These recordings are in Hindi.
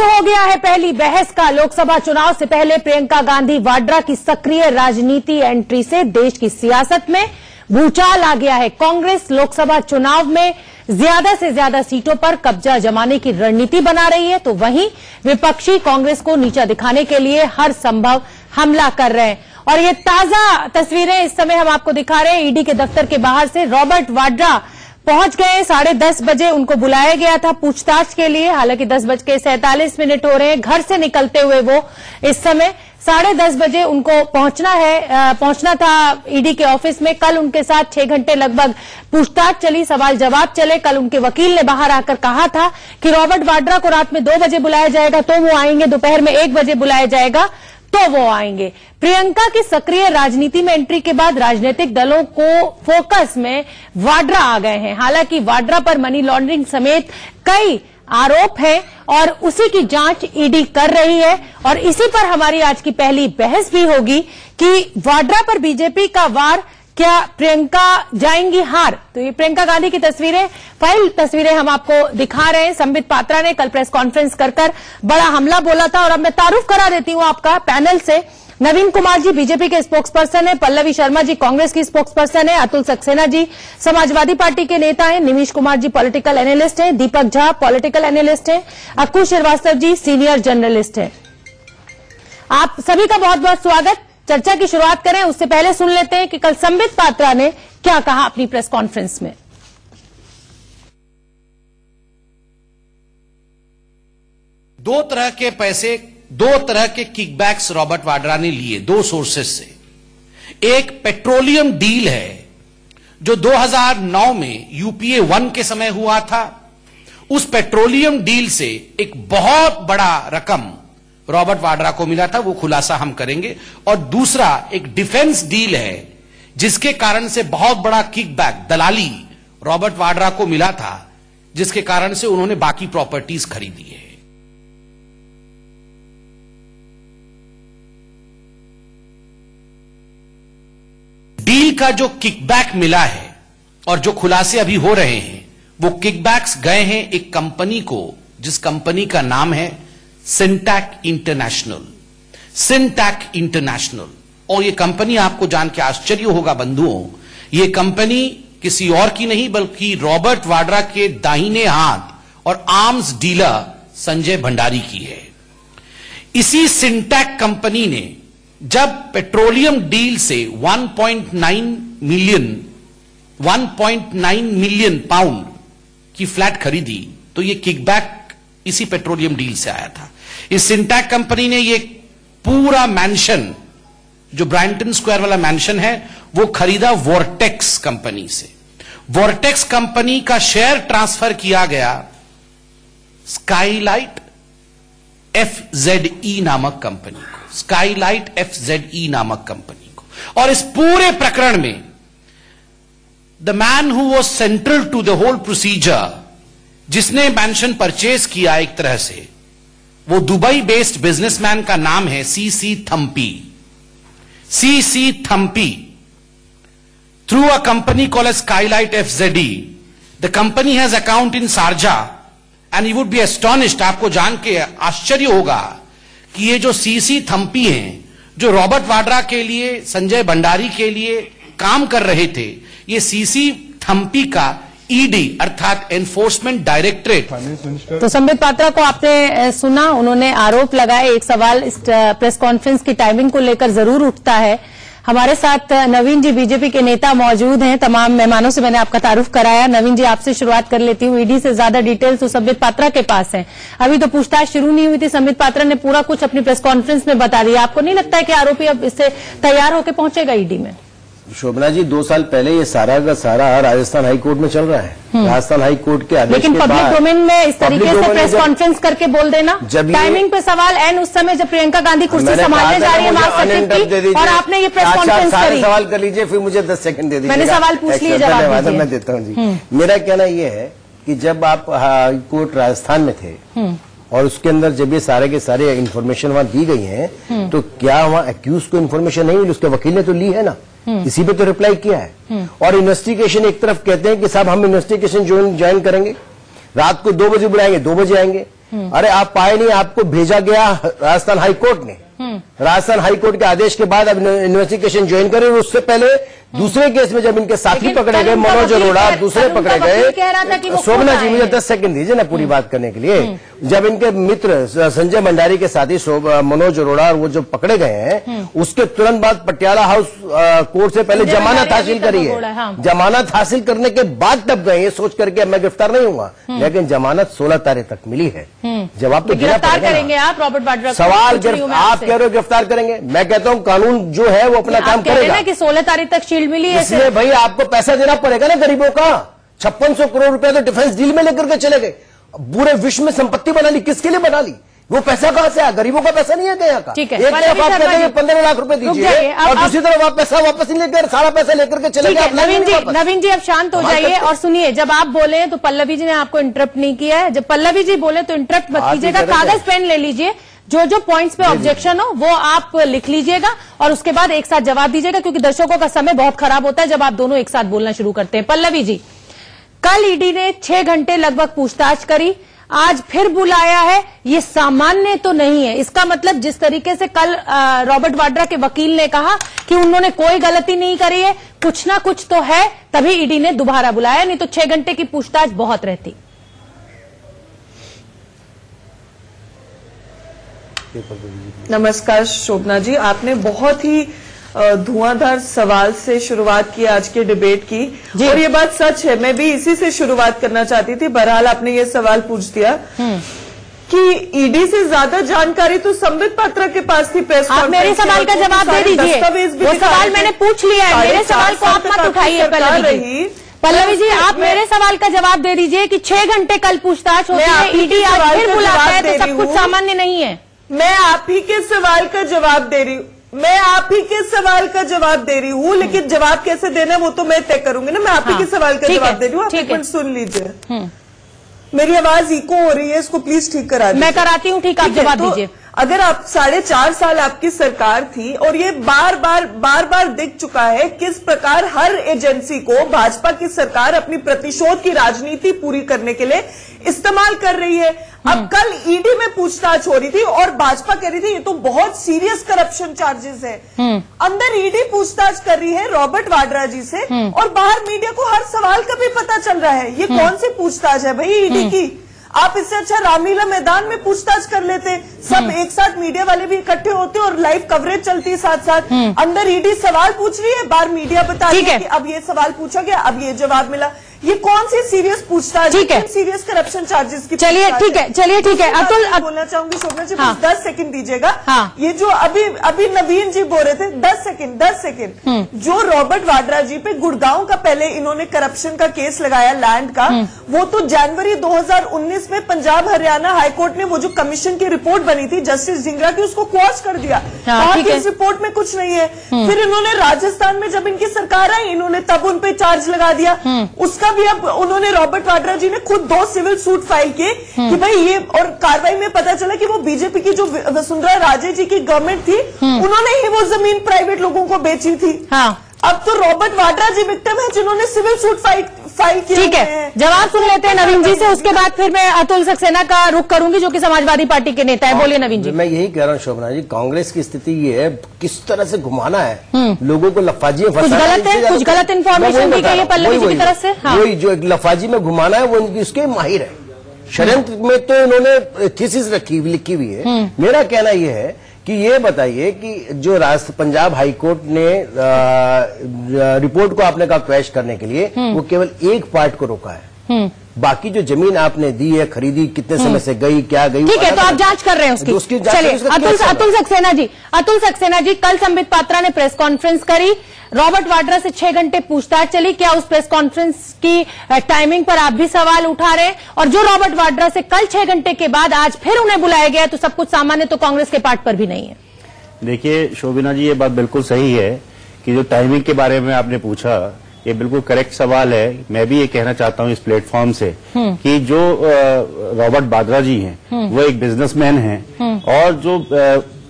हो गया है पहली बहस का। लोकसभा चुनाव से पहले प्रियंका गांधी वाड्रा की सक्रिय राजनीति एंट्री से देश की सियासत में भूचाल आ गया है। कांग्रेस लोकसभा चुनाव में ज्यादा से ज्यादा सीटों पर कब्जा जमाने की रणनीति बना रही है, तो वहीं विपक्षी कांग्रेस को नीचा दिखाने के लिए हर संभव हमला कर रहे हैं। और ये ताजा तस्वीरें इस समय हम आपको दिखा रहे हैं ईडी के दफ्तर के बाहर से। रॉबर्ट वाड्रा पहुंच गए, 10:30 बजे उनको बुलाया गया था पूछताछ के लिए। हालांकि 10:47 हो रहे हैं घर से निकलते हुए। वो इस समय 10:30 बजे उनको पहुंचना था ईडी के ऑफिस में। कल उनके साथ 6 घंटे लगभग पूछताछ चली, सवाल जवाब चले। कल उनके वकील ने बाहर आकर कहा था कि रॉबर्ट वाड्रा को रात में 2 बजे बुलाया जाएगा तो वो आएंगे, दोपहर में 1 बजे बुलाया जाएगा तो वो आएंगे। प्रियंका की सक्रिय राजनीति में एंट्री के बाद राजनीतिक दलों को फोकस में वाड्रा आ गए हैं। हालांकि वाड्रा पर मनी लॉन्ड्रिंग समेत कई आरोप हैं और उसी की जांच ईडी कर रही है। और इसी पर हमारी आज की पहली बहस भी होगी कि वाड्रा पर बीजेपी का वार, क्या प्रियंका जाएंगी हार। तो ये प्रियंका गांधी की फाइल तस्वीरें हम आपको दिखा रहे हैं। संबित पात्रा ने कल प्रेस कॉन्फ्रेंस कर बड़ा हमला बोला था। और अब मैं तारुफ करा देती हूं आपका पैनल से। नवीन कुमार जी बीजेपी के स्पोक्सपर्सन है, पल्लवी शर्मा जी कांग्रेस की स्पोक्सपर्सन है, अतुल सक्सेना जी समाजवादी पार्टी के नेता हैं, निमिष कुमार जी पॉलिटिकल एनालिस्ट हैं, दीपक झा पॉलिटिकल एनालिस्ट हैं, अक्कू श्रीवास्तव जी सीनियर जर्नलिस्ट हैं। आप सभी का बहुत बहुत स्वागत। चर्चा की शुरुआत करें उससे पहले सुन लेते हैं कि कल संबित पात्रा ने क्या कहा अपनी प्रेस कॉन्फ्रेंस में। दो तरह के किकबैक्स रॉबर्ट वाड्रा ने लिए 2 सोर्सेस से। एक पेट्रोलियम डील है जो 2009 में यूपीए 1 के समय हुआ था। उस पेट्रोलियम डील से एक बहुत बड़ा रकम रॉबर्ट वाड्रा को मिला था, वो खुलासा हम करेंगे। और दूसरा एक डिफेंस डील है जिसके कारण से बहुत बड़ा किकबैक दलाली रॉबर्ट वाड्रा को मिला था, जिसके कारण से उन्होंने बाकी प्रॉपर्टीज खरीदी है। डील का जो किकबैक मिला है और जो खुलासे अभी हो रहे हैं, वो किकबैक्स गए हैं एक कंपनी को, जिस कंपनी का नाम है सिंटैक इंटरनेशनल। और ये कंपनी आपको जान के आश्चर्य होगा बंधुओं, ये कंपनी किसी और की नहीं बल्कि रॉबर्ट वाड्रा के दाहिने हाथ और आर्म्स डीलर संजय भंडारी की है। इसी सिंटैक कंपनी ने जब पेट्रोलियम डील से 1.9 मिलियन पाउंड की फ्लैट खरीदी, तो ये किकबैक इसी पेट्रोलियम डील से आया था। इस सिंटैक कंपनी ने ये पूरा मैंशन, जो ब्रांटन स्क्वायर वाला मैंशन है, वो खरीदा वोर्टेक्स कंपनी से। वोर्टेक्स कंपनी का शेयर ट्रांसफर किया गया स्काईलाइट FZE नामक कंपनी को, स्काईलाइट FZE नामक कंपनी को। और इस पूरे प्रकरण में the man who was central to the whole procedure, जिसने मैंशन परचेज किया एक तरह से, वो दुबई बेस्ड बिजनेसमैन का नाम है CC Thampi. Through a company called as Skylight FZE, the company has account in Sharjah and you would be astonished, आपको जान के आश्चर्य होगा कि ये जो CC थम्पी हैं, जो रॉबर्ट वाड्रा के लिए, संजय भंडारी के लिए काम कर रहे थे, ये CC थम्पी का ईडी अर्थात एनफोर्समेंट डायरेक्टरेट। तो संबित पात्रा को आपने सुना, उन्होंने आरोप लगाए। एक सवाल इस प्रेस कॉन्फ्रेंस की टाइमिंग को लेकर जरूर उठता है। हमारे साथ नवीन जी बीजेपी के नेता मौजूद हैं। तमाम मेहमानों से मैंने आपका तारुफ कराया। नवीन जी आपसे शुरुआत कर लेती हूँ। ईडी से ज्यादा डिटेल्स तो संबित पात्रा के पास है। अभी तो पूछताछ शुरू नहीं हुई थी, संबित पात्रा ने पूरा कुछ अपनी प्रेस कॉन्फ्रेंस में बता दिया। आपको नहीं लगता है कि आरोपी अब इससे तैयार होकर पहुंचेगा ईडी में? शोभना जी, 2 साल पहले ये सारा का सारा राजस्थान हाईकोर्ट में चल रहा है। राजस्थान हाईकोर्ट के आदेश लेकिन के पब्लिक डोमेन में इस तरीके से प्रेस कॉन्फ्रेंस करके बोल देना, टाइमिंग पे सवाल एंड उस समय जब प्रियंका गांधी कुर्सी संभालने जा रही है महासचिव, और आपने ये प्रेस कॉन्फ्रेंस करी। सवाल कर लीजिए, फिर मुझे 10 सेकंड दे दीजिए। मैंने सवाल पूछ लिया, जवाब मैं देता हूँ जी। मेरा कहना यह है कि जब आप हाईकोर्ट राजस्थान में थे और उसके अंदर जब ये सारे के सारे इन्फॉर्मेशन वहां दी गई है, तो क्या वहां एक्यूज को इन्फॉर्मेशन नहीं मिली? उसके वकील ने तो ली है ना, इसी पे तो रिप्लाई किया है। और इन्वेस्टिगेशन एक तरफ कहते हैं कि साहब हम इन्वेस्टिगेशन ज्वाइन करेंगे, रात को 2 बजे बुलाएंगे, 2 बजे आएंगे। अरे आप पाए नहीं, आपको भेजा गया राजस्थान हाईकोर्ट ने। राजस्थान हाईकोर्ट के आदेश के बाद अब इन्वेस्टिगेशन ज्वाइन करें। उससे पहले दूसरे केस में जब इनके साथी पकड़े गए, मनोज अरोड़ा, दूसरे पकड़े गए। शोभना जी मुझे 10 सेकंड दीजिए ना पूरी बात करने के लिए। जब इनके मित्र संजय भंडारी के साथी मनोज अरोड़ा और वो जो पकड़े गए हैं, उसके तुरंत बाद पटियाला हाउस कोर्ट से पहले जमानत हासिल करी है। जमानत हासिल करने के बाद तब गए सोच करके मैं गिरफ्तार नहीं हुआ, लेकिन जमानत 16 तारीख तक मिली है। जवाब तो गिरफ्तार करेंगे आप रॉबर्ट वाड्रा? सवाल आप कह रहे हो गिरफ्तार करेंगे, मैं कहता हूं कानून जो है वो अपना काम करेगा। कि 16 तारीख तक शील्ड मिली है, इसलिए भाई आपको पैसा देना पड़ेगा ना गरीबों का। 5600 करोड़ रुपए तो डिफेंस डील में लेकर के चले गए, पूरे विश्व में संपत्ति बना ली। किसके लिए बना ली? वो पैसा कहां से आया? गरीबों का पैसा नहीं है यहाँ का। ठीक है, एक तरफ आप कहते हैं 15 लाख रुपए दीजिए और दूसरी तरफ आप पैसा वापस नहीं लेकर सारा पैसा लेकर के चले गए। नवीन जी अब शांत हो जाइए और सुनिए। जब आप बोले तो पल्लवी जी ने आपको इंटरप्ट नहीं किया है। जब पल्लवी जी बोले तो इंटरप्ट मत कीजिएगा, कागज पेन ले लीजिए, जो जो पॉइंट्स पे ऑब्जेक्शन हो वो आप लिख लीजिएगा और उसके बाद एक साथ जवाब दीजिएगा, क्योंकि दर्शकों का समय बहुत खराब होता है जब आप दोनों एक साथ बोलना शुरू करते हैं। पल्लवी जी, कल ईडी ने 6 घंटे लगभग पूछताछ करी, आज फिर बुलाया है, ये सामान्य तो नहीं है। इसका मतलब जिस तरीके से कल रॉबर्ट वाड्रा के वकील ने कहा कि उन्होंने कोई गलती नहीं करी है, कुछ ना कुछ तो है, तभी ईडी ने दोबारा बुलाया, नहीं तो 6 घंटे की पूछताछ बहुत रहती। नमस्कार शोभना जी, आपने बहुत ही धुआंधार सवाल से शुरुआत की आज के डिबेट की, और ये बात सच है। मैं भी इसी से शुरुआत करना चाहती थी। बहरहाल आपने ये सवाल पूछ दिया कि ईडी से ज्यादा जानकारी तो संबित पात्रा के पास थी। प्रेस आप मेरे सवाल का जवाब दे दीजिए। वो सवाल मैंने पूछ लिया है, मेरे सवाल को आप मत उठाइए। पल्लवी जी, आप मेरे सवाल का जवाब दे दीजिए कि 6 घंटे कल पूछताछ होती है, ईडी आज फिर बुलाता है, तो सब कुछ सामान्य नहीं है। मैं आप ही के सवाल का जवाब दे रही हूँ, मैं आप ही के सवाल का जवाब दे रही हूँ, लेकिन जवाब कैसे देना वो तो मैं तय करूंगी ना। मैं आप ही के सवाल का जवाब दे रही हूँ, आप एक मिनट सुन लीजिए। मेरी आवाज इको हो रही है, इसको प्लीज ठीक करा दीजिए। मैं कराती हूँ, ठीक, आप जवाब दीजिए। अगर आप 4.5 साल आपकी सरकार थी और ये बार बार दिख चुका है किस प्रकार हर एजेंसी को भाजपा की सरकार अपनी प्रतिशोध की राजनीति पूरी करने के लिए इस्तेमाल कर रही है। अब कल ईडी में पूछताछ हो रही थी और भाजपा कह रही थी ये तो बहुत सीरियस करप्शन चार्जेस है। अंदर ईडी पूछताछ कर रही है रॉबर्ट वाड्रा जी से, और बाहर मीडिया को हर सवाल का भी पता चल रहा है। ये कौन सी पूछताछ है भाई ईडी की? आप इससे अच्छा रामलीला मैदान में पूछताछ कर लेते, सब एक साथ मीडिया वाले भी इकट्ठे होते और लाइव कवरेज चलती साथ साथ। अंदर ईडी सवाल पूछ रही है, बाहर मीडिया बता रही है कि अब ये सवाल पूछा गया, अब ये जवाब मिला। ये कौन सी सीरियस पूछताछ है? सीरियस करप्शन चार्जेस की। चलिए ठीक है, चलिए ठीक है। अतुल बोलना चाहूंगी शोभना जी, 10 सेकंड दीजिएगा। ये जो अभी नवीन जी बोल रहे थे, 10 सेकंड। जो रॉबर्ट वाड्रा जी पे गुड़गांव का पहले इन्होंने करप्शन का केस लगाया लैंड का, वो तो जनवरी 2019 में पंजाब हरियाणा हाईकोर्ट ने वो जो कमीशन की रिपोर्ट बनी थी जस्टिस जिंगरा की, उसको क्वॉश कर दिया। इस रिपोर्ट में कुछ नहीं है। फिर इन्होंने राजस्थान में जब इनकी सरकार आई, इन्होंने तब उन पे चार्ज लगा दिया। उसका भी अब उन्होंने रॉबर्ट वाड्रा जी ने खुद 2 सिविल सूट फाइल किए कि भाई ये, और कार्रवाई में पता चला कि वो बीजेपी की जो वसुंधरा राजे जी की गवर्नमेंट थी, उन्होंने ही वो जमीन प्राइवेट लोगों को बेची थी। अब तो रॉबर्ट वाड्रा जी विक्टिम है जिन्होंने सिविल सूट फाइल किया। ठीक है, जवाब सुन लेते हैं नवीन जी से, उसके बाद फिर मैं अतुल सक्सेना का रुख करूंगी जो कि समाजवादी पार्टी के नेता है। बोलिए नवीन जी। मैं यही कह रहा हूँ शोभना जी, कांग्रेस की स्थिति ये है, किस तरह से घुमाना है लोगों को, लफाजी में फंसाना है। कुछ गलत इन्फॉर्मेशन दी गई है पल्लवी जी की तरफ से। वही जो लफाजी में घुमाना है वो उसके माहिर है। षड्यंत्र में तो इन्होंने थीसिस लिखी हुई है। मेरा कहना यह है कि ये बताइए कि जो पंजाब हाईकोर्ट ने रिपोर्ट को आपने कहा क्रैश करने के लिए, वो केवल एक पार्ट को रोका है। बाकी जो जमीन आपने दी है, खरीदी, कितने समय से गई, क्या गई, ठीक है, तो आप जांच कर रहे हैं उसकी। चलिए अतुल सक्सेना जी, कल संबित पात्रा ने प्रेस कॉन्फ्रेंस करी, रॉबर्ट वाड्रा से 6 घंटे पूछताछ चली। क्या उस प्रेस कॉन्फ्रेंस की टाइमिंग पर आप भी सवाल उठा रहे हैं? और जो रॉबर्ट वाड्रा से कल 6 घंटे के बाद आज फिर उन्हें बुलाया गया, तो सब कुछ सामान्य तो कांग्रेस के पार्ट पर भी नहीं है। देखिए शोभना जी, ये बात बिल्कुल सही है कि जो टाइमिंग के बारे में आपने पूछा, ये बिल्कुल करेक्ट सवाल है। मैं भी ये कहना चाहता हूँ इस प्लेटफॉर्म से कि जो रॉबर्ट वाड्रा जी हैं वो एक बिजनेसमैन हैं, और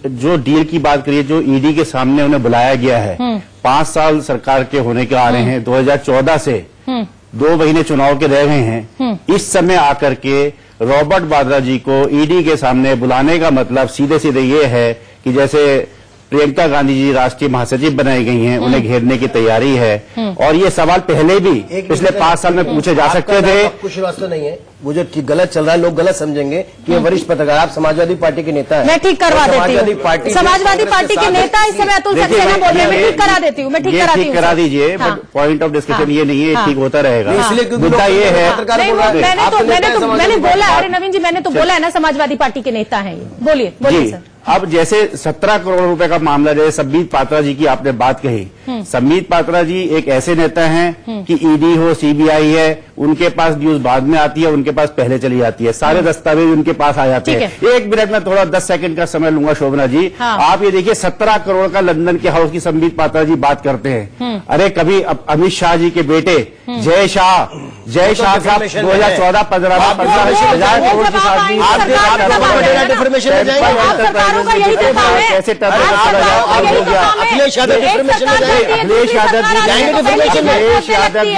जो डील की बात करिए, जो ईडी के सामने उन्हें बुलाया गया है, 5 साल सरकार के होने के आ रहे हैं, 2014 से 2 महीने चुनाव के रह गए हैं। इस समय आकर के रॉबर्ट वाड्रा जी को ईडी के सामने बुलाने का मतलब सीधे सीधे ये है कि जैसे प्रियंका गांधी जी राष्ट्रीय महासचिव बनाई गई हैं, उन्हें घेरने की तैयारी है। और ये सवाल पहले भी पिछले 5 साल में पूछे जा सकते थे। कुछ श्रीवास्तव नहीं है, वो जो गलत चल रहा है लोग गलत समझेंगे कि ये वरिष्ठ पत्रकार, आप समाजवादी पार्टी के नेता हैं। मैं ठीक करवा देती हूँ। समाजवादी पार्टी के नेता इस समय अतुल सक्सेना बोल रहे हैं, मैं ठीक करा देती हूँ, मैं ठीक कराती हूँ। करा दीजिए, बट पॉइंट ऑफ डिस्कशन ये नहीं है, ठीक होता रहेगा। इसलिए मुद्दा ये है, मैंने बोला, अरे नवीन जी मैंने तो बोला है ना समाजवादी पार्टी के नेता हैं। बोलिए सर। अब जैसे 17 करोड़ रुपए का मामला, जैसे संबित पात्रा जी की आपने बात कही, संबित पात्रा जी एक ऐसे नेता हैं कि ईडी हो, सीबीआई है, उनके पास न्यूज बाद में आती है, उनके पास पहले चली जाती है, सारे दस्तावेज उनके पास आ जाते हैं। 1 मिनट में थोड़ा 10 सेकंड का समय लूंगा शोभना जी। आप ये देखिए 17 करोड़ का लंदन के हाउस की संबित पात्रा जी बात करते हैं। अरे कभी अमित शाह जी के बेटे जय शाह साहब 2014-15 में 15,000 करोड़ के साथ कैसे अखिलेश यादव डिफॉर्मेशन में जाएंगे। अखिलेश यादव जी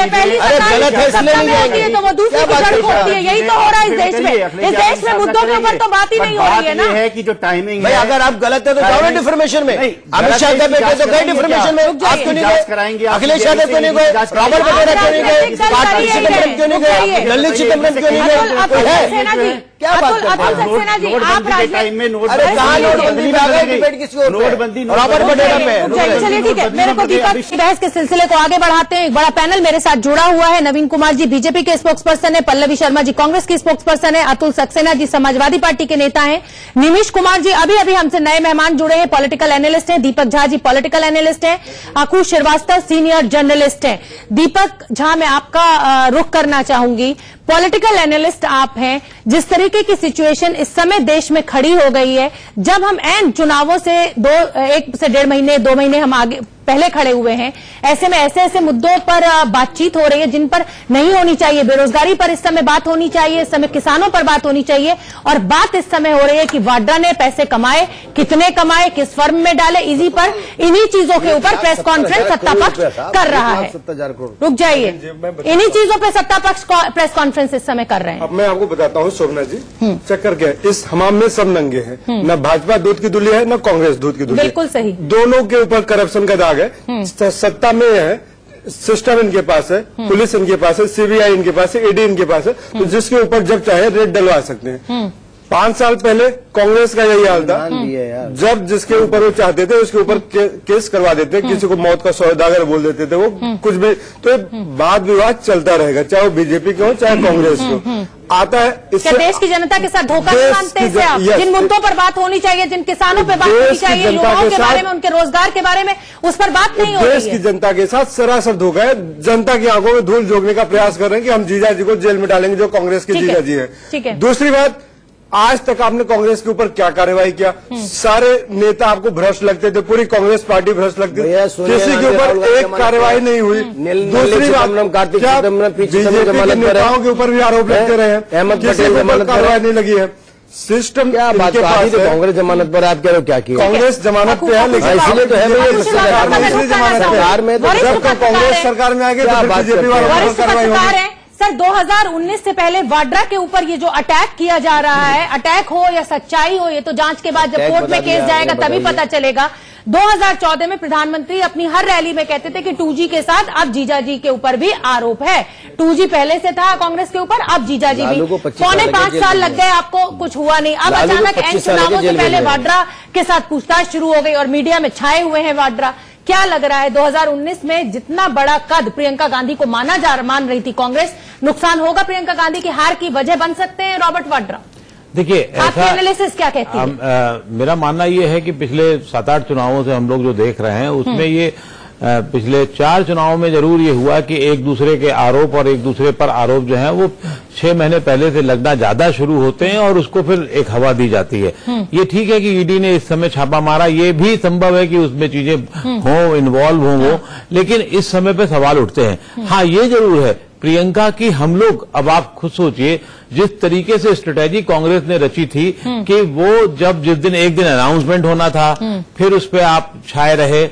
गलत है इसलिए नहीं जाएंगे तो वो दूसरी सड़क होती है। यही तो हो रहा है इस देश में। इस देश में मुद्दों के ऊपर तो बात ही नहीं हो रही है ना। है कि जो टाइमिंग है, अगर आप गलत है तो जाओ डिफॉर्मेशन में। अमित शाह का बेटे तो गए डिफॉर्मेशन में, आप क्यों नहीं गए? अखिलेश यादव क्यों नहीं गए? रॉबर्ट वगैरह क्यों नहीं गए? कार्तिक चिदम्बरम क्यों नहीं गए? ललित चिदम्बरम क्यों नहीं गए? क्या बात करते हैं? अरे कहाँ नोटबंदी में आ गए? डिबेट किसी और नोटबंदी रॉबर्ट वगैरह में। चलिए ठीक है, मेरे को दीपक बहस के सिलसिले को आगे बढ़ाते हैं। एक बड़ा पैनल मेरे साथ जुड़ा हुआ है। नवीन कुमार जी बीजेपी के स्पोक्स पर्सन है, पल्लवी शर्मा जी कांग्रेस की स्पोक्स पर्सन है, अतुल सक्सेना जी समाजवादी पार्टी के नेता हैं, निमिष कुमार जी अभी हमसे नए मेहमान जुड़े हैं, पॉलिटिकल एनालिस्ट हैं, दीपक झा जी पॉलिटिकल एनालिस्ट हैं, आकुश श्रीवास्तव सीनियर जर्नलिस्ट हैं। दीपक झा, मैं आपका रुख करना चाहूंगी, पॉलिटिकल एनालिस्ट आप हैं। जिस तरीके की सिचुएशन इस समय देश में खड़ी हो गई है, जब हम एन चुनावों से 1 से 1.5 महीने 2 महीने हम आगे पहले खड़े हुए हैं, ऐसे में ऐसे मुद्दों पर बातचीत हो रही है जिन पर नहीं होनी चाहिए। बेरोजगारी पर इस समय बात होनी चाहिए, इस समय किसानों पर बात होनी चाहिए, और बात इस समय हो रही है कि वाड्रा ने पैसे कमाए, कितने कमाए, किस फर्म में डाले, इसी पर इन्हीं चीजों के ऊपर प्रेस कॉन्फ्रेंस सत्तापक्ष कर रहा है। रुक जाइए, इन्हीं चीजों पर सत्तापक्ष प्रेस कॉन्फ्रेंस इस समय कर रहे हैं। अब मैं आपको बताता हूँ शोभना जी, चक्कर क्या है, इस हमाम में सब नंगे हैं, न भाजपा दूध की दुली है, न कांग्रेस दूध की दुली। बिल्कुल सही। दोनों के ऊपर करप्शन का दाग है। सत्ता में है, सिस्टम इनके पास है, पुलिस इनके पास है, सीबीआई इनके पास है, ईडी इनके पास है, तो जिसके ऊपर जब चाहे रेड डलवा सकते हैं। 5 साल पहले कांग्रेस का यही हाल था, जब जिसके ऊपर वो चाहते थे उसके ऊपर केस करवा देते, किसी को मौत का सौदागर बोल देते थे, वो कुछ भी। तो वाद विवाद चलता रहेगा, चाहे वो बीजेपी के हो चाहे कांग्रेस के आता है। इससे देश की जनता के साथ धोखा मानते हैं आप? जिन मुद्दों पर बात होनी चाहिए, जिन किसानों पर बात होनी चाहिए, युवाओं के बारे में, उनके रोजगार के बारे में, उस पर बात नहीं हो रही है। देश की जनता के साथ सरासर धोखा है। जनता की आंखों में धूल झोंकने का प्रयास कर रहे हैं कि हम जीजा जी को जेल में डालेंगे, जो कांग्रेस के जीजा जी है। दूसरी बात, आज तक आपने कांग्रेस के ऊपर क्या कार्रवाई किया? सारे नेता आपको भ्रष्ट लगते थे, पूरी कांग्रेस पार्टी भ्रष्ट लगती थी, किसी के ऊपर एक कार्रवाई नहीं हुई। दूसरी बात, क्या बीजेपी के नेताओं के ऊपर भी आरोप लगते रहे हैं, किसी के ऊपर कार्रवाई नहीं लगी है। सिस्टम क्या बात है? कांग्रेस जमानत पर आप कह रहे हो क्या किया? कांग्रेस जमानत पे है, लेकिन इसलिए तो है सरकार में, जब कांग्रेस सरकार में आएगी तो बीजेपी वालों कार्रवाई होगी। सर 2019 से पहले वाड्रा के ऊपर ये जो अटैक किया जा रहा है, अटैक हो या सच्चाई हो, ये तो जांच के बाद जब कोर्ट में केस जाएगा तभी पता चलेगा। 2014 में प्रधानमंत्री अपनी हर रैली में कहते थे कि 2G के साथ अब जीजाजी के ऊपर भी आरोप है। 2G पहले से था कांग्रेस के ऊपर, अब जीजाजी भी। 4.5 साल लग गए, आपको कुछ हुआ नहीं। अब अचानक एन चुनावों से पहले वाड्रा के साथ पूछताछ शुरू हो गई और मीडिया में छाए हुए हैं वाड्रा। क्या लग रहा है 2019 में जितना बड़ा कद प्रियंका गांधी को मान रही थी कांग्रेस, नुकसान होगा प्रियंका गांधी की हार की वजह बन सकते हैं रॉबर्ट वाड्रा? देखिए, आपकी एनालिसिस क्या कहती है? मेरा मानना यह है कि पिछले 7-8 चुनावों से हम लोग जो देख रहे हैं उसमें ये पिछले 4 चुनावों में जरूर ये हुआ कि एक दूसरे के आरोप और एक दूसरे पर आरोप जो है वो 6 महीने पहले से लगना ज्यादा शुरू होते हैं और उसको फिर एक हवा दी जाती है। ये ठीक है कि ईडी ने इस समय छापा मारा, ये भी संभव है कि उसमें चीजें हों, इन्वॉल्व हों वो, लेकिन इस समय पे सवाल उठते हैं। हाँ, ये जरूर है प्रियंका की, हम लोग, अब आप खुद सोचिए जिस तरीके से स्ट्रेटेजी कांग्रेस ने रची थी कि वो जब जिस दिन एक दिन अनाउंसमेंट होना था, फिर उस पर आप छाए रहे,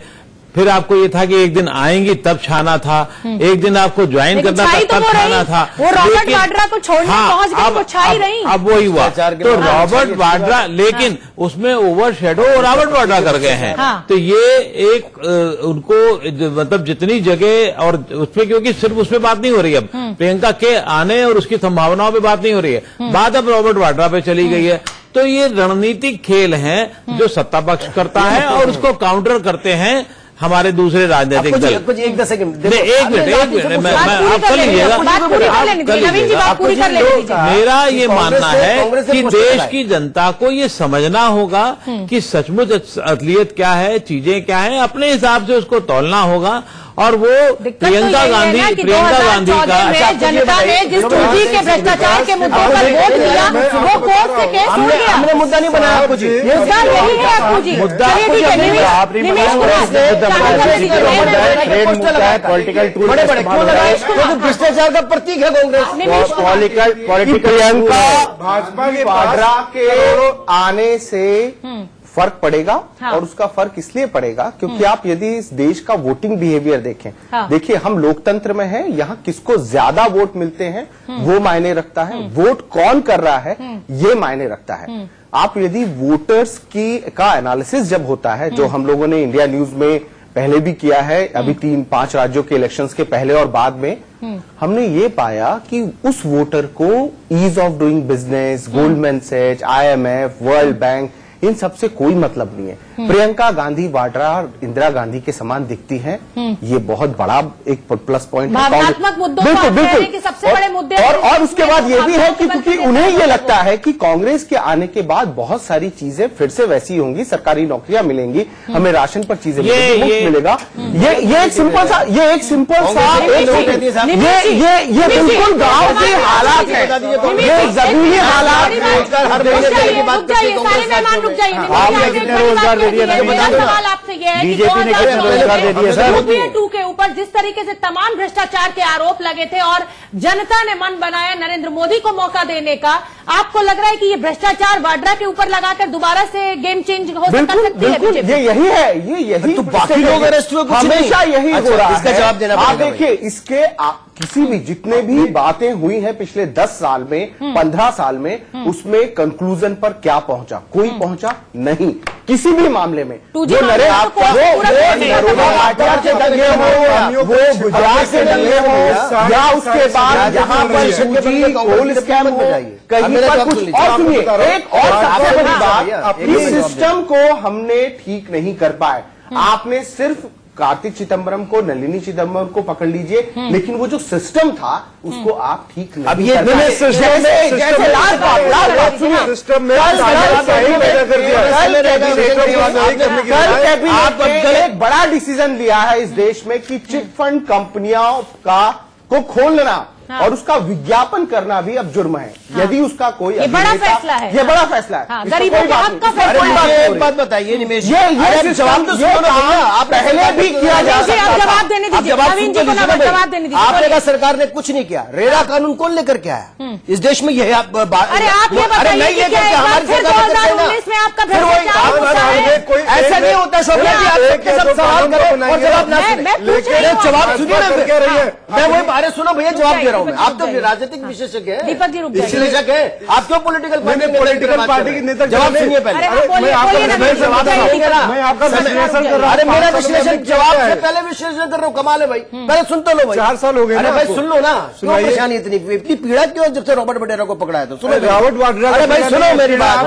फिर आपको ये था कि एक दिन आएंगी तब छाना था, एक दिन आपको ज्वाइन करना था तब छाना था। वो रॉबर्ट वाड्रा को छोड़ने पहुंच गई, वो छाई रही। अब वही हुआ तो रॉबर्ट वाड्रा, लेकिन उसमें ओवर शेडो रॉबर्ट वाड्रा कर गए हैं। तो ये एक उनको मतलब जितनी जगह और उसमें, क्योंकि सिर्फ उसमें बात नहीं हो रही, अब प्रियंका के आने और उसकी संभावनाओं पे बात नहीं हो रही है, बात अब रॉबर्ट वाड्रा पे चली गई है। तो ये रणनीतिक खेल हैं जो सत्ता पक्ष करता है और उसको काउंटर करते हैं हमारे दूसरे राजनीतिक दल। कुछ एक 10 सेकंड, एक मिनट, मैं आप कर लीजिएगा, मेरा ये मानना है कि देश की जनता को ये समझना होगा कि सचमुच असलियत क्या है, चीजें क्या है, अपने हिसाब से उसको तौलना होगा। और वो प्रियंका गांधी का जनता ने जिस 2G के भ्रष्टाचार के मुद्दों पर वोट दिया, वो कोर्ट से केस हो गया। हमने मुद्दा नहीं बनाया आपको जी, मुद्दा यही है आपको जी। पॉलिटिकल टूल बड़े बड़े क्यों लगाए, क्योंकि भ्रष्टाचार का प्रतीक है कांग्रेस। पॉलिटिकल प्रियंका भाजपा के वाड्रा के आने से फर्क पड़ेगा। और उसका फर्क इसलिए पड़ेगा क्योंकि आप यदि इस देश का वोटिंग बिहेवियर देखें, देखिए हम लोकतंत्र में हैं, यहाँ किसको ज्यादा वोट मिलते हैं वो मायने रखता है, वोट कौन कर रहा है ये मायने रखता है। आप यदि वोटर्स का एनालिसिस जब होता है, जो हम लोगों ने इंडिया न्यूज में पहले भी किया है, अभी 3-5 राज्यों के इलेक्शंस के पहले और बाद में, हमने ये पाया कि उस वोटर को ease of doing business, Goldman Sachs, IMF, world bank, इन सबसे कोई मतलब नहीं है। प्रियंका गांधी वाड्रा इंदिरा गांधी के समान दिखती हैं, ये बहुत बड़ा एक प्लस पॉइंट है। भावनात्मक मुद्दों बिल्कुल बिल्कुल के सबसे बड़े मुद्दे और उसके बाद ये भी है कि क्योंकि उन्हें ये लगता है कि कांग्रेस के आने के बाद बहुत सारी चीजें फिर से वैसी होंगी, सरकारी नौकरियां मिलेंगी, हमें राशन पर चीजें मिलेगा। ये एक सिंपल सा ये बिल्कुल गांव के हालात है, ये जरूरी हालात आपने कितने रोजगार दे दिए? सवाल आपसे ये है बीजेपी ने कितने रोजगार दे दिए सर? UPA 2 के ऊपर जिस तरीके से तमाम भ्रष्टाचार के आरोप लगे थे और जनता ने मन बनाया नरेंद्र मोदी को मौका देने का, आपको लग रहा है कि ये भ्रष्टाचार वाड्रा के ऊपर लगाकर दोबारा से गेम चेंज हो सकती है? ये यही है, यही तो बाकी लोग अरेस्ट हुए, हमेशा यही हो रहा है। इसका जवाब देना आप देखिए, इसके किसी भी जितने भी बातें हुई हैं पिछले 10 साल में, 15 साल में, उसमें कंक्लूजन पर क्या पहुंचा? कोई पहुंचा नहीं किसी भी मामले में। वो नरेंद्र से दंगे हो, वो गुजरात से दंगे हो, या उसके बाद यहाँ पर कोल स्कैम हो, कहीं पर कुछ और। सुनिए, एक और सबसे बड़ी बात, इस सिस्टम को हमने ठीक नहीं कर पाए। आपने सिर्फ कार्तिक चिदम्बरम को, नलिनी चिदम्बरम को पकड़ लीजिए, लेकिन वो जो सिस्टम था उसको आप ठीक नहीं। अब ये सिस्टम में आप एक बड़ा डिसीजन लिया है इस देश में कि चिट फंड कंपनियों को खोलना और उसका विज्ञापन करना भी अब जुर्म है, यदि उसका कोई ये बड़ा फैसला है। ये बड़ा फैसला है, गरीबों के हक का फैसला है। एक बात बताइए निमेश, ये जवाब तो आप पहले भी किया जा सकता था। जवाब देने दीजिए, नवीन जी को जवाब देने दीजिए। आपने कहा सरकार ने कुछ नहीं किया, रेरा कानून कौन लेकर के आया इस देश में? यही आप अरे आप ये बताइए कि हमारी सरकार 2019 में आपका भ्रष्टाचार ऐसा नहीं होता। शोभना जी, आप सब सवाल करें और जवाब ना सुने, जवाब सुनिए ना। मैं वही बारे सुनो भैया, जवाब दे रहा हूँ। आप तो राजनीतिक विशेषज्ञ हैं, दीपक जी रुक जाइए, विश्लेषक हैं, आप क्यों पॉलिटिकल पार्टी के नेता? जवाब सुनिए पहले। मैं आपका विश्लेषण कर रहा हूँ। अरे मेरा विश्लेषण जवाब से पहले विश्लेषण कर रहा हूँ, कमाल है भाई। पहले सुन तो लो भाई, 4 साल हो गए। अरे भाई सुन लो ना, क्यों परेशानी इतनी पीड़ा क्यों जब से रॉबर्ट वड्रा को पकड़ा है? तो सुनो रॉबर्ट वड्रा। अरे भाई सुनो मेरी बात,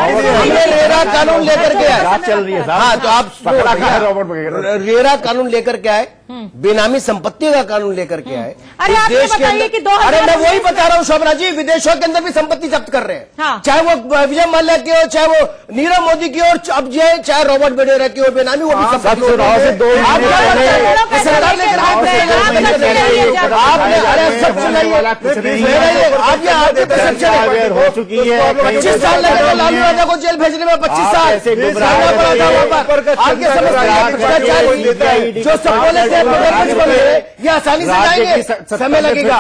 रेरा कानून लेकर के आए, चल रही है। हाँ तो आप रेरा कानून लेकर के आए, बेनामी संपत्ति का कानून लेकर के आए। अरे आप ये बताइए कि अरे मैं वही बता रहा हूँ शोभना जी, विदेशों के अंदर भी संपत्ति जब्त कर रहे हैं, चाहे वो विजय माल्या की हो, चाहे वो नीरव मोदी की हो, अब चाहे रॉबर्ट वड्रा की हो, बेनामी वो भी संपत्ति। सरकार लेकर हो चुकी है। 25 साल लगेगा लालू यादव को जेल भेजने में, 25 साल जो सपोले से ये आसानी से जाएंगे, समय लगेगा।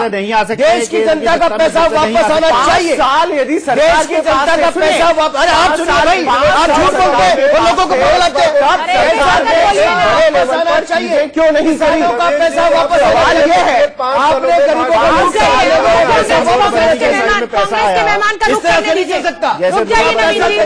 देश की जनता का पैसा वापस आना चाहिए। साल यदि देश की जनता का पैसा वापस, अरे आप सुनिए भाई, आप झूठ बोलते हैं, वो लोगों किसानों को लगते हैं चाहिए, क्यों नहीं किसानों का पैसा वापस? सवाल ये है, आपने गरीबों को मेहमान का रुख करने दीजिए। रुक जाइए नवीन जी,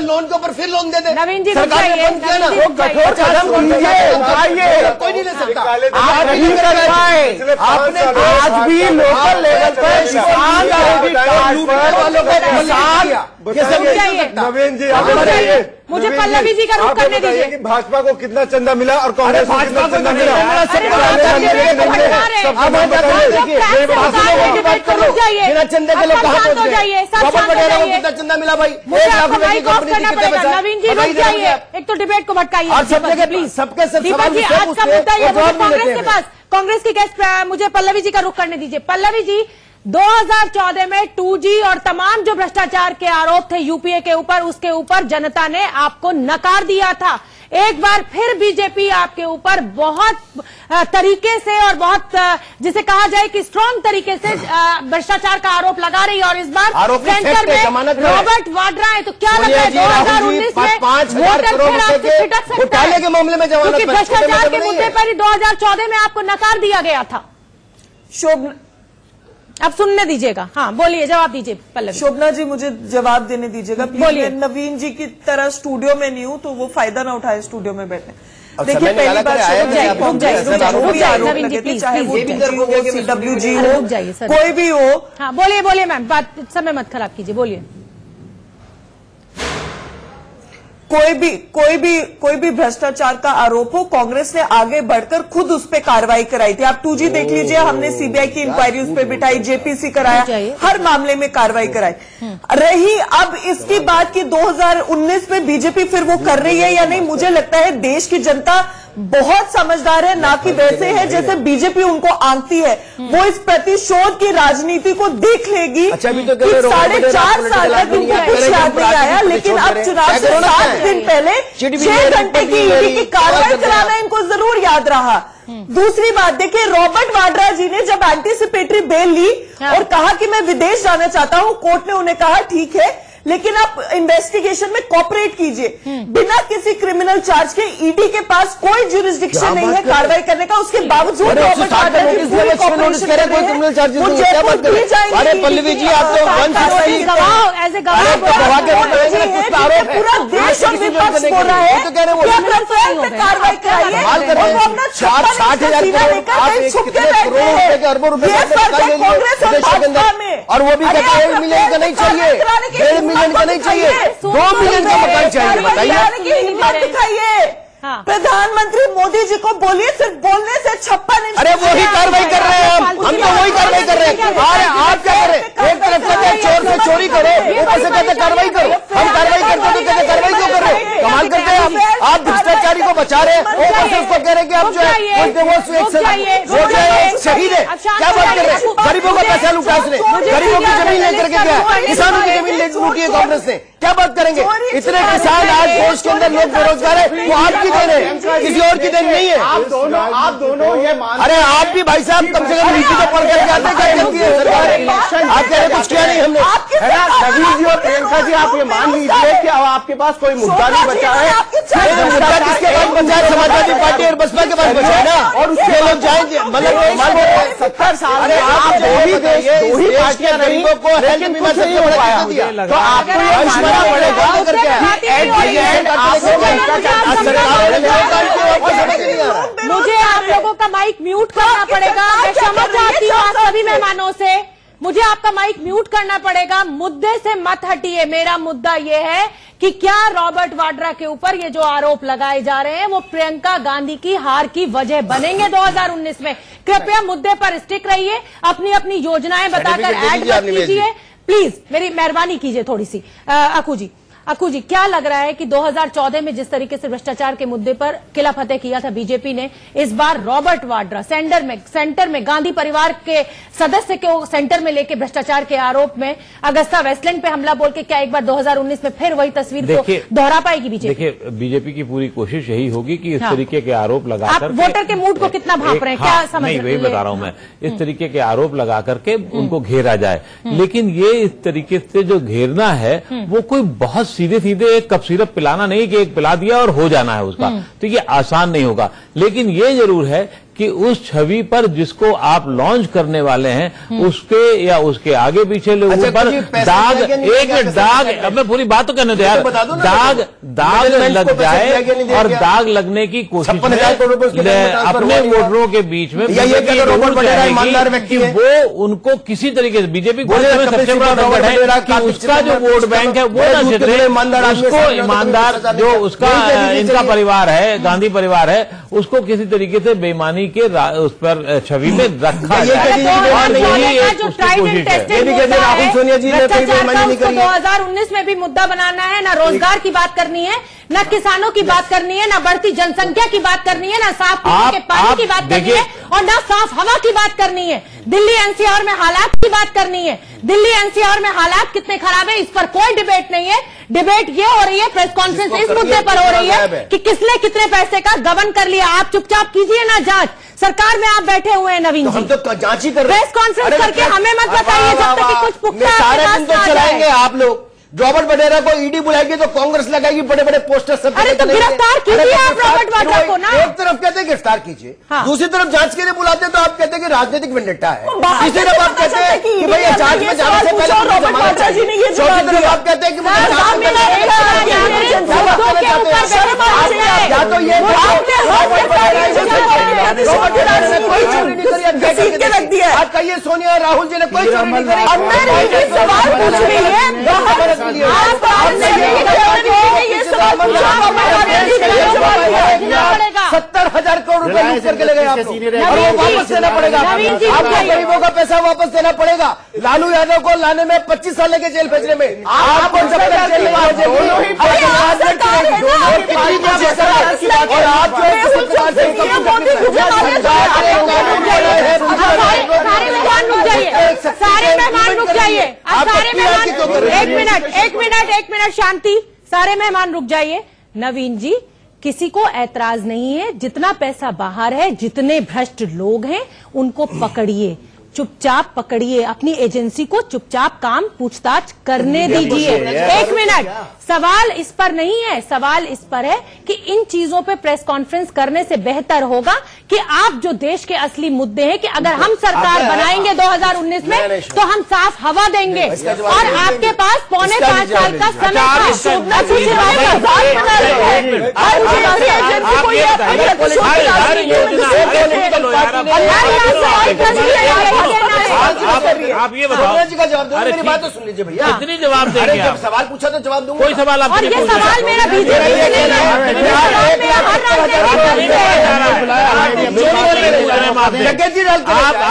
लोन के ऊपर फिर लोन दे दे। नवीन जी सरकार ने बंद किया ना, वो कठोर कदम कीजिए, कोई नहीं ले सकता। आप नहीं कर पाए, आपने आज भी लोकल लेवल पर किसान वालों को नवीन जी आप बताइए, मुझे पल्लवी जी का रुख करने दीजिए कि भाजपा को कितना चंदा मिला और कांग्रेस को कितना चंदा मिला? बिना चंदे के लोग कहाँ पहुंच गए? रॉबर्ट वाड्रा को कितना चंदा मिला भाई? 1 लाख रुपए की कंपनी थी, कितने पैसा? नवीन जी रुक जाइए, एक तो डिबेट को भटकाइए और सब जगह प्लीज सबके सब दीपक जी, आज का मुद्दा ये कांग्रेस के पास, कांग्रेस की गेस्ट मुझे पल्लवी जी का रुख करने दीजिए। पल्लवी जी, 2014 में 2G और तमाम जो भ्रष्टाचार के आरोप थे यूपीए के ऊपर, उसके ऊपर जनता ने आपको नकार दिया था। एक बार फिर बीजेपी आपके ऊपर बहुत तरीके से और बहुत जिसे कहा जाए कि स्ट्रांग तरीके से भ्रष्टाचार का आरोप लगा रही है, और इस बार सेंटर में रॉबर्ट वाड्रा है। तो क्या लगता है 2019 में वोटर फिर आपसे छिटक सकता है? के मामले में जमानत, क्योंकि भ्रष्टाचार के मुद्दे पर ही 2014 में आपको नकार दिया गया था। अब सुनने दीजिएगा, हाँ बोलिए, जवाब दीजिए पल्लवी। शोभना जी मुझे जवाब देने दीजिएगा प्लीज। नवीन जी की तरह स्टूडियो में नहीं हूँ, तो वो फायदा ना उठाए स्टूडियो में बैठने। देखिए पहली बात, चाहे वो CWG हो, कोई भी हो। हाँ बोलिए बोलिए मैम, बात समय मत खराब कीजिए, बोलिए। कोई भी भ्रष्टाचार का आरोप हो, कांग्रेस ने आगे बढ़कर खुद उस पे कार्रवाई कराई थी। आप 2G देख लीजिए, हमने सीबीआई की इंक्वायरी उस पे बिठाई, जेपीसी कराया, हर मामले में कार्रवाई कराई। रही अब इसकी बात की 2019 में बीजेपी फिर वो कर रही है या नहीं, मुझे लगता है देश की जनता बहुत समझदार है, ना कि वैसे है जैसे बीजेपी उनको आंकती है। वो इस प्रतिशोध की राजनीति को देख लेगी। अच्छा, कि 4.5 साल तक उनको कुछ याद नहीं आया, लेकिन अब चुनाव से 7 दिन पहले 6 घंटे की ईडी की कार्रवाई कराना इनको जरूर याद रहा। दूसरी बात देखिए, रॉबर्ट वाड्रा जी ने जब एंटीसिपेटरी बेल ली और कहा कि मैं विदेश जाना चाहता हूं, कोर्ट ने उन्हें कहा ठीक है, लेकिन आप इन्वेस्टिगेशन में कोऑपरेट कीजिए। बिना किसी क्रिमिनल चार्ज के ईडी के पास कोई ज्यूरिसडिक्शन नहीं है कार्रवाई करने का, उसके बावजूद रॉबर्ट वाड्रा जी पूरी कोऑपरेशन कर रहे हैं। क्रिमिनल चार्जेस नहीं है, क्या बात कर रहे हैं? अरे पल्लवी जी, आप तो 160 एज ए गवाह पूरा देश और विपक्ष बोल रहा है कि कार्रवाई कराइए, 60,000 करोड़ छुप के बैठे अरबों रुपए और वो भी 1.5 मिलियन का नहीं चाहिए, 1.5 मिलियन का नहीं चाहिए, 2 मिलियन का मकान चाहिए। बताइए, हिम्मत दिखाइए। प्रधानमंत्री मोदी जी को बोलिए, सिर्फ बोलने से 56 इंच। अरे वही कार्रवाई कर रहे हैं हम तो वही कार्रवाई कर रहे हैं। अरे आप क्या करें? एक तरफ कहते हैं चोर से चोरी करो, ऊपर से कहते कार्रवाई करो। हम कार्रवाई करते तो कहते कार्रवाई क्यों कर रहे हैं? कमाल करते हैं हम। आप भ्रष्टाचारी को बचा रहे हैं, ऊपर से उसको कह रहे हैं कि आप जो है वो शहीद है। क्या बात कर रहे हैं? गरीबों का पैसा लूटा उसने, गरीबों की जमीन लेकर के गया, किसानों की जमीन लूटी है कांग्रेस ने। क्या बात करेंगे? इतने किसान आज देश के अंदर लोग बेरोजगार है, वो आपकी देन है, किसी और की देन नहीं है। आप दोनों ये मान, अरे आप भी भाई साहब कम से कम नीति तो पढ़ करके आते हैं, क्या करती है सरकार? आप कह रहे कुछ किया नहीं हमने। नवीन जी और प्रियंका जी, आप ये मान लीजिए कि अब आपके पास कोई मुद्दा नहीं बचा है। मुद्दा किसके पास बचा है? समाजवादी पार्टी और बसपा के पास बचा है ना। और उसके लोग जाएंगे, मतलब 70 साल में आप दो ही पार्टियां गरीबों को हेल्थ बीमा सबसे बड़ा दिया, तो आपको ये पड़ेगा मुझे आप लोगों का माइक म्यूट करना पड़ेगा। मैं क्षमा चाहती हूँ आप सभी मेहमानों से, मुझे आपका माइक म्यूट करना पड़ेगा। मुद्दे से मत हटिए। मेरा मुद्दा ये है कि क्या रॉबर्ट वाड्रा के ऊपर ये जो आरोप लगाए जा रहे हैं वो प्रियंका गांधी की हार की वजह बनेंगे 2019 में? कृपया मुद्दे पर स्टिक रहिए, अपनी अपनी योजनाएं बताकर ऐड मत कीजिए प्लीज, मेरी मेहरबानी कीजिए थोड़ी सी। अक्कू जी, क्या लग रहा है कि 2014 में जिस तरीके से भ्रष्टाचार के मुद्दे पर किला फतेह किया था बीजेपी ने, इस बार रॉबर्ट वाड्रा सेंटर में गांधी परिवार के सदस्य को सेंटर में लेके भ्रष्टाचार के आरोप में अगस्ता वेस्टलैंड पे हमला बोल के क्या एक बार 2019 में फिर वही तस्वीर को दोहरा पाएगी बीजेपी? देखिए, बीजेपी की पूरी कोशिश यही होगी कि इस तरीके के आरोप लगाकर वोटर के मूड को कितना भांप रहे हैं, क्या समझ नहीं, वही बता रहा हूं मैं। इस तरीके के आरोप लगा करके उनको घेरा जाए, लेकिन ये इस तरीके से जो घेरना है वो कोई बहुत सीधे सीधे एक कप सिरप पिलाना नहीं कि एक पिला दिया और हो जाना है उसका, तो ये आसान नहीं होगा। लेकिन ये जरूर है कि उस छवि पर जिसको आप लॉन्च करने वाले हैं उसके या उसके आगे पीछे लोगों पर दाग, एक दाग, अब मैं पूरी बात तो कहने दो यार, दाग लग जाए और दाग लगने की कोशिश अपने वोटरों के बीच में कि वो उनको किसी तरीके से बीजेपी सबसे बड़ा नंबर है कि उसका जो वोट बैंक है वो न छितरे, उसको ईमानदार जो उसका इनका परिवार है, गांधी परिवार है, उसको किसी तरीके से बेईमानी के उस पर छवि में रखा जाए। जो ट्राइड एंड टेस्टेड भ्रष्टाचार का 2019 में भी मुद्दा बनाना है, ना रोजगार की बात करनी है, ना किसानों की बात करनी है, ना बढ़ती जनसंख्या की बात करनी है, ना साफ पीने के पानी की बात करनी है और ना साफ हवा की बात करनी है। दिल्ली एनसीआर में हालात की बात करनी है। दिल्ली एनसीआर में हालात कितने खराब है इस पर कोई डिबेट नहीं है। डिबेट ये हो रही है, प्रेस कॉन्फ्रेंस इस मुद्दे पर हो रही है कि किसने कितने पैसे का गबन कर लिया। आप चुपचाप कीजिए ना जांच, सरकार में आप बैठे हुए हैं नवीन जी, तो जांच ही कर रहे हैं। प्रेस कॉन्फ्रेंस करके हमें मत बताइए जब तक कि कुछ पुख्ता सारे दिन तो चलाएंगे आप लोग। रॉबर्ट वड्रा को ईडी बुलाएगी तो कांग्रेस लगाएगी बड़े बड़े पोस्टर सब। अरे तो गिरफ्तार कीजिए आप रॉबर्ट वड्रा को ना। एक तरफ कहते हैं गिरफ्तार कीजिए, दूसरी तरफ जांच के लिए बुलाते हैं तो आप कहते हैं कि राजनीतिक वेंडेटा है। तीसरी तरफ आप कहते हैं कि भैया जांच में जाने से पहले चौथी तरफ आप कहते हैं कि या तो ये रख दिया आप कहिए सोनिया राहुल जी ने कोई चोरी नहीं करी। सवाल पूछ रही है 70,000 करोड़ रुपए लूट करके ले गए आप लोग और वो वापस देना पड़ेगा। आपको गरीबों का पैसा वापस देना पड़ेगा। लालू यादव को लाने में 25 साल के जेल भेजने में आपको जब तक जेल नहीं भेजेंगे और आप सारे मेहमान रुक जाइए। सारे मेहमान एक मिनट शांति। सारे मेहमान रुक जाइए। नवीन जी, किसी को ऐतराज नहीं है, जितना पैसा बाहर है, जितने भ्रष्ट लोग हैं उनको पकड़िए, चुपचाप पकड़िए, अपनी एजेंसी को चुपचाप काम पूछताछ करने दीजिए। एक मिनट, सवाल इस पर नहीं है, सवाल इस पर है कि इन चीजों पे प्रेस कॉन्फ्रेंस करने से बेहतर होगा कि आप जो देश के असली मुद्दे हैं कि अगर हम सरकार बनाएंगे 2019 में तो हम साफ हवा देंगे और आपके पास 4.5 साल का समय आप ये बताओ जी का जवाब दो, मेरी बात तो सुन लीजिए भैया। कितनी जवाब देंगे आप? सवाल पूछा तो जवाब दूंगा। कोई सवाल आप? और ये सवाल मेरा बीजेपी से नहीं है,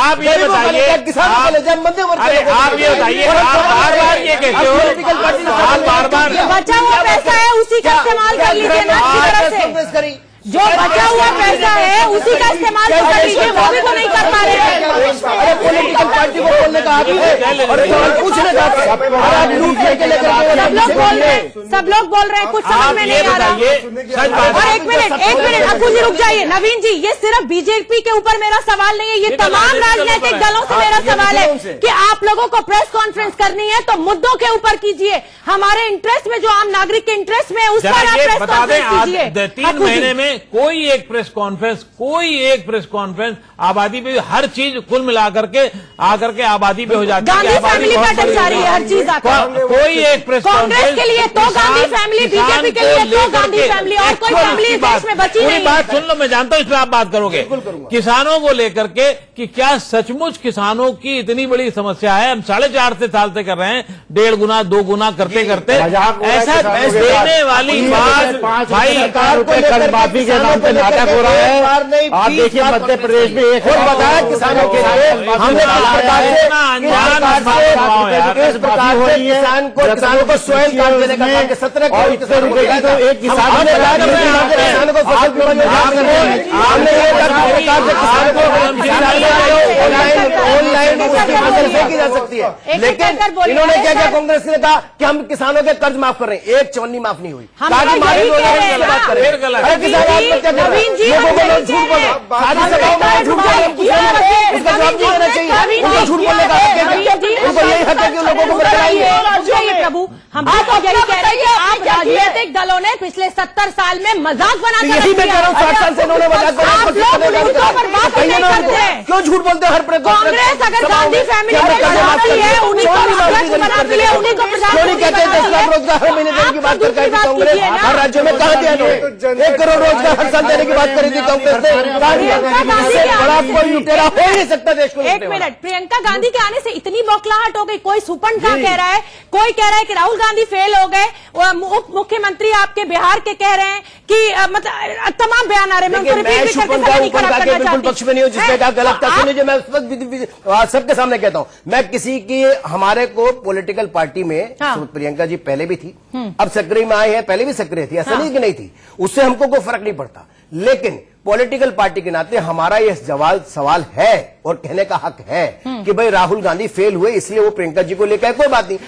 आप ये बताइए, किसानों को ले जाए मध्य वर्ग। आप ये बताइए, आप बार बार ये कहते हो, आप बार बार बचा हुआ पैसा है उसी का इस्तेमाल कर लीजिए ना अच्छी तरह से। जो बचा हुआ पैसा है उसी का इस्तेमाल कर लीजिए, वो भी तो नहीं कर पा रहे हैं। अरे पॉलिटिकल पार्टी को बोलने का आप पूछने का सब लोग बोल रहे हैं, कुछ समझ में नहीं आ रहा। और एक मिनट अप्पू जी रुक जाइए। नवीन जी, ये सिर्फ बीजेपी के ऊपर मेरा सवाल नहीं है, ये तमाम राजनीतिक दलों से मेरा सवाल है कि आप लोगों को प्रेस कॉन्फ्रेंस करनी है तो मुद्दों के ऊपर कीजिए, हमारे इंटरेस्ट में, जो आम नागरिक के इंटरेस्ट में उस पर आप प्रेस कॉन्फ्रेंस कीजिए। 3 महीने में कोई एक प्रेस कॉन्फ्रेंस आबादी पे, हर चीज कुल मिलाकर के आकर के आबादी पे हो जाती है। गांधी फैमिली का टच आ रही है हर चीज आकर। कोई एक प्रेस कांग्रेस के लिए तो गांधी फैमिली, बीजेपी के लिए तो गांधी फैमिली, और कोई फैमिली देश में बची नहीं। बात सुन लो, मैं जानता हूं इस पर आप बात करोगे। किसानों को लेकर के कि क्या सचमुच किसानों की इतनी बड़ी समस्या है? हम 4.5 साल से कर रहे हैं, 1.5 गुना 2 गुना करते करते ऐसा देने वाली बात भाई के नाम पे नाटक हो रहा है। आप देखिए मध्य प्रदेश में एक और बताया किसानों के लिए हमने इस प्रकार से किसानों को सोयल कार्ड देने का काम 17 करोड़ तो एक किसान किसानों को फसल बीमा योजना हमने ये किसानों को ऑनलाइन की जा सकती है, लेकिन इन्होंने क्या किया, कांग्रेस ने कहा कि हम किसानों के कर्ज माफ कर रहे हैं, एक चवन्नी माफ नहीं हुई। बात करें किसान आत्महत्या कर रहे हैं, लोगों को लोग झूठ बोल रहे हैं, खादी सभाओं में झूठ बोल रहे हैं, उसका जवाब नहीं देना चाहिए, उनको झूठ बोलने का हक है, उनको यही हक है कि लोगों को बताइए। प्रभु, हम तो यही कह रहे हैं कि आप राजनीतिक दलों ने पिछले 70 साल में मजाक बना कर यही मैं कह रहा हूँ, 60 साल से इन्होंने मजाक बनाया, क्यों झूठ बोलते हैं हर कांग्रेस अगर गांधी फैमिली है, उन्हीं को बनाती है, उन्हीं को क्यों नहीं कहते 10 लाख रोजगार हर महीने देने की बात करती है कांग्रेस? हर राज्य में कहा दिया इन्होंने, 1 करोड़ रोजगार हर साल देने की बात करी थी कांग्रेस ने, बड़ा कोई लुटेरा हो नहीं सकता देश को। 1 मिनट, प्रियंका गांधी के आने से इतनी बौखलाहट हो गई, कोई सुपन खा कह रहा है, कोई कह रहा है कि राहुल गांधी फेल हो गए, उप मुख्यमंत्री आपके बिहार के कह रहे हैं कि मतलब तमाम बयान आ रहे हैं। मैं सुपन का ऊपर का बिल्कुल पक्ष में नहीं हूँ, जिसने कहा गलत था, सुनिए मैं सबके सामने कहता हूँ, मैं किसी की, हमारे को पॉलिटिकल पार्टी में प्रियंका जी पहले भी थी, अब सक्रिय में आए हैं, पहले भी सक्रिय थी, ऐसा नहीं कि नहीं थी, उससे हमको कोई फर्क नहीं पड़ता, लेकिन पॉलिटिकल पार्टी के नाते हमारा यह सवाल है और कहने का हक है कि भाई राहुल गांधी फेल हुए इसलिए वो प्रियंका जी को लेकर, कोई बात नहीं,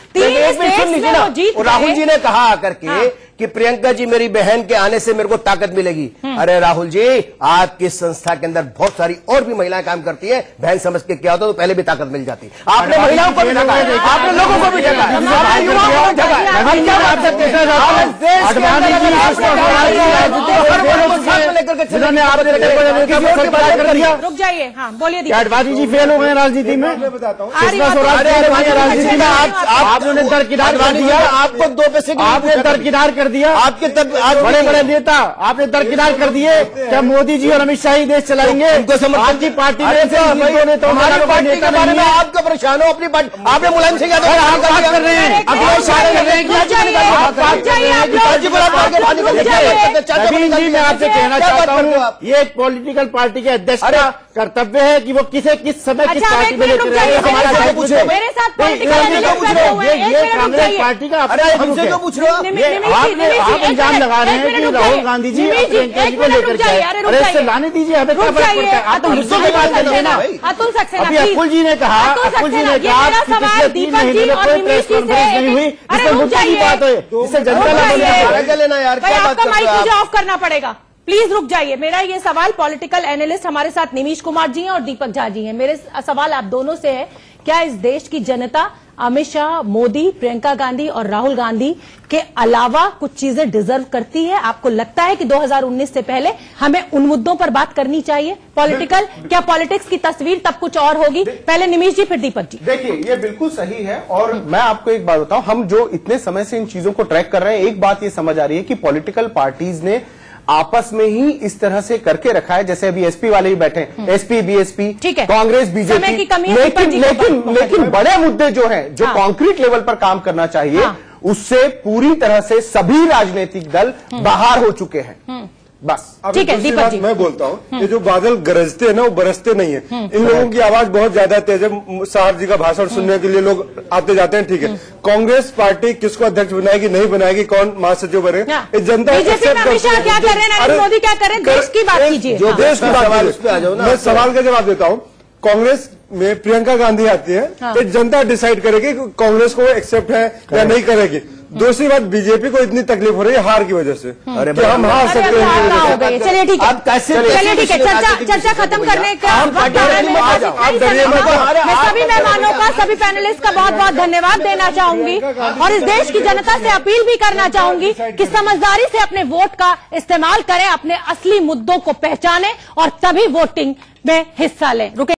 सुन लीजिए ना, और राहुल जी ने कहा आकर के कि प्रियंका जी मेरी बहन के आने से मेरे को ताकत मिलेगी। अरे राहुल जी, आपकी संस्था के अंदर बहुत सारी और भी महिलाएं काम करती है, बहन समझ के क्या होता तो पहले भी ताकत मिल जाती। आपने महिलाओं को भी ठगा, आपने लोगों को भी ठगा, आपने युवाओं को भी ठगा। रुक जाइए, हाँ बोलिए। आडवाणी जी फेल हो गए राजनीति में, मैं बताता हूँ, राजनीति में आपने दरकिनार कर दिया, आपको 2 पैसे आपने दरकिनार कर दिया, आपके बड़े बड़े नेता आपने दरकिनार कर दिए। क्या मोदी जी और अमित शाह ही देश चलाएंगे? आपकी पार्टी में हमारी पार्टी के बारे में आपका परेशान हो, अपनी पार्टी आपने मुलायम सिंह यादव बात कर रहे हैं, मैं आपसे कहना चाहता हूँ, ये एक पॉलिटिकल पार्टी के अध्यक्ष का कर्तव्य है कि वो किस समय किस पार्टी में लेकर रहे हैं। मेरे साथ ये कांग्रेस पार्टी का, हमसे क्यों पूछ रहे हो? आप इल्जाम लगा रहे हैं कि राहुल गांधी जी प्रियंका जी को लेकर जाए, अरे इससे लाने दीजिए, हमें क्या फर्क पड़ता है? आप तो मुद्दों की बात करिए ना। अभी अकुल जी ने कहा पिछले 3 महीने में कोई प्रेस कॉन्फ्रेंस नहीं हुई, इससे मुद्दों की बात है, इससे जनता लेना यार, क्या बात कर रहे हो? मुझे ऑफ करना पड़ेगा, प्लीज रुक जाइए। मेरा ये सवाल पॉलिटिकल एनालिस्ट हमारे साथ निमीश कुमार जी हैं और दीपक झा जी हैं। मेरे सवाल आप दोनों से है, क्या इस देश की जनता अमित शाह, मोदी, प्रियंका गांधी और राहुल गांधी के अलावा कुछ चीजें डिजर्व करती है? आपको लगता है कि 2019 से पहले हमें उन मुद्दों पर बात करनी चाहिए पॉलिटिकल? क्या पॉलिटिक्स की तस्वीर तब कुछ और होगी? पहले निमीश जी, फिर दीपक जी। देखिए, ये बिल्कुल सही है और मैं आपको एक बात बताऊं, हम जो इतने समय से इन चीजों को ट्रैक कर रहे हैं, एक बात ये समझ आ रही है कि पॉलिटिकल पार्टीज ने आपस में ही इस तरह से करके रखा है, जैसे अभी एसपी वाले ही बैठे हैं, एसपी, बीएसपी, कांग्रेस, बीजेपी, लेकिन बड़े मुद्दे जो हैं, जो कॉन्क्रीट लेवल पर काम करना चाहिए, उससे पूरी तरह से सभी राजनीतिक दल बाहर हो चुके हैं। बस ठीक है, दीपक जी। मैं बोलता हूँ, ये जो बादल गरजते हैं ना, वो बरसते नहीं है। इन लोगों की आवाज बहुत ज्यादा तेज है, साहब जी का भाषण सुनने के लिए लोग आते जाते हैं, ठीक है। कांग्रेस पार्टी किसको अध्यक्ष बनाएगी, नहीं बनाएगी, कौन महासचिव बनेगा, जनता एक्सेप्ट करती है। क्या कर रहे हैं, नरेंद्र मोदी क्या कर रहे हैं, देश की बात कीजिए। जो देश की बात, मैं सवाल का जवाब देता हूँ। कांग्रेस में प्रियंका गांधी आती है, जनता डिसाइड करेगी कांग्रेस को एक्सेप्ट है या नहीं करेगी। दूसरी बात, बीजेपी को इतनी तकलीफ हो रही है हार की वजह से, कि हम हार सकते हैं। चलिए ठीक है, चलिए ठीक है, चर्चा खत्म करने का वक्त आ रहा है। मैं सभी मेहमानों का, सभी पैनलिस्ट का बहुत बहुत धन्यवाद देना चाहूंगी और इस देश की जनता से अपील भी करना चाहूंगी कि समझदारी से अपने वोट का इस्तेमाल करें, अपने असली मुद्दों को पहचानें और तभी वोटिंग में हिस्सा लें।